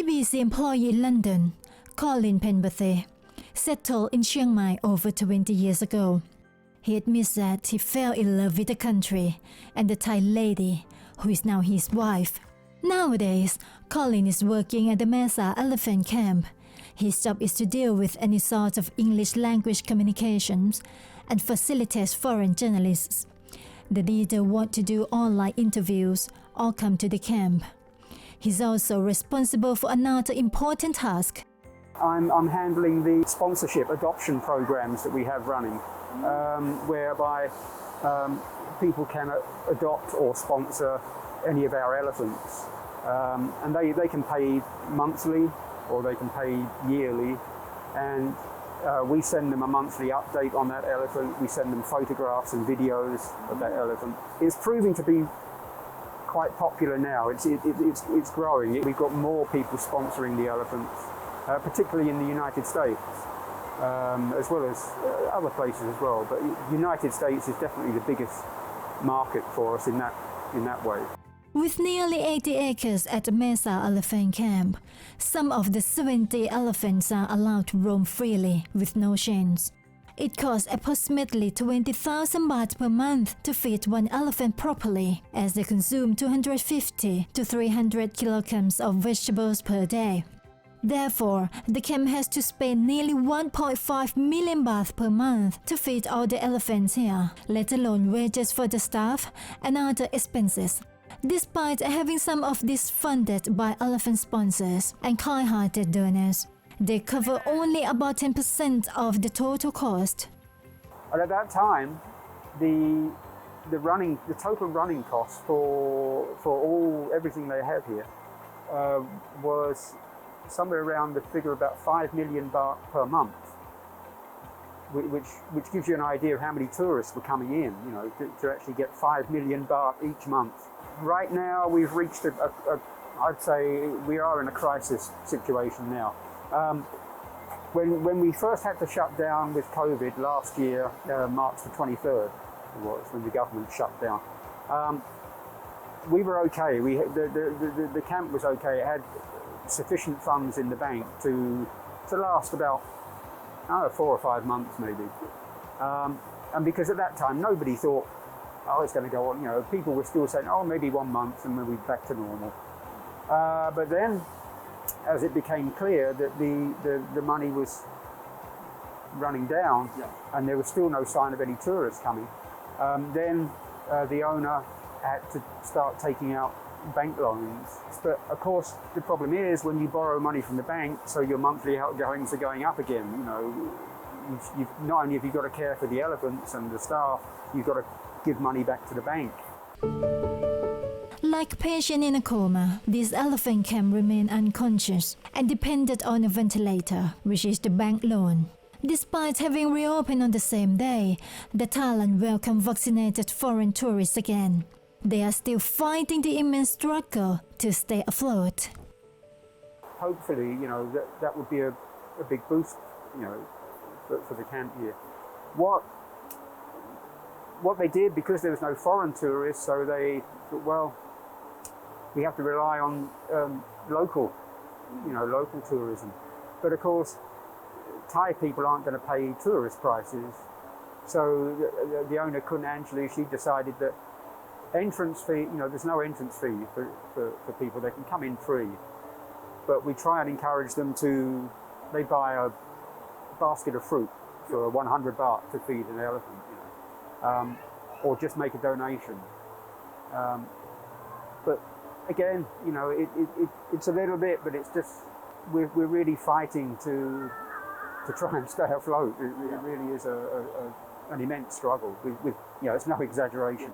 BBC employee in London, Colin Penberthy, settled in Chiang Mai over 20 years ago. He admits that he fell in love with the country and the Thai lady, who is now his wife. Nowadays, Colin is working at the Mesa Elephant Camp. His job is to deal with any sort of English language communications and facilitate foreign journalists. The leader wants to do online interviews or come to the camp. He's also responsible for another important task. I'm handling the sponsorship adoption programs that we have running, whereby people can adopt or sponsor any of our elephants. And they can pay monthly or they can pay yearly, and we send them a monthly update on that elephant. We send them photographs and videos of that elephant. It's proving to be quite popular now. It's growing. We've got more people sponsoring the elephants, particularly in the United States, as well as other places as well. But the United States is definitely the biggest market for us in that way. With nearly 80 acres at the Mesa Elephant Camp, some of the 70 elephants are allowed to roam freely with no chains. It costs approximately 20,000 baht per month to feed one elephant properly, as they consume 250 to 300 kilograms of vegetables per day. Therefore, the camp has to spend nearly 1.5 million baht per month to feed all the elephants here, let alone wages for the staff and other expenses. Despite having some of this funded by elephant sponsors and kind-hearted donors, they cover only about 10% of the total cost. And at that time, the total running cost for everything they have here was somewhere around the figure about 5 million baht per month, which gives you an idea of how many tourists were coming in, to actually get 5 million baht each month. Right now, we've reached I'd say we are in a crisis situation now. When we first had to shut down with COVID last year, March the 23rd was when the government shut down. We were okay. The camp was okay. It had sufficient funds in the bank to last about 4 or 5 months maybe. And because at that time nobody thought, it's going to go on. People were still saying, maybe 1 month and we'll be back to normal. But then, as it became clear that the money was running down, and there was still no sign of any tourists coming, then the owner had to start taking out bank loans. But of course, the problem is when you borrow money from the bank, so your monthly outgoings are going up again. You've not only have you got to care for the elephants and the staff, you've got to give money back to the bank. Like patient in a coma, this elephant can remain unconscious and dependent on a ventilator, which is the bank loan. Despite having reopened on the same day, the Thailand welcomed vaccinated foreign tourists again. They are still fighting the immense struggle to stay afloat. Hopefully, that would be a big boost, for the camp here. What they did, because there was no foreign tourists, so they thought, we have to rely on local tourism. But of course, Thai people aren't going to pay tourist prices. So the owner couldn't actually, she decided that entrance fee, there's no entrance fee for people. They can come in free. But we try and encourage them they buy a basket of fruit for 100 baht to feed an elephant, or just make a donation. But again, it's a little bit, but it's just, we're really fighting to try and stay afloat. It really is an immense struggle. It's no exaggeration.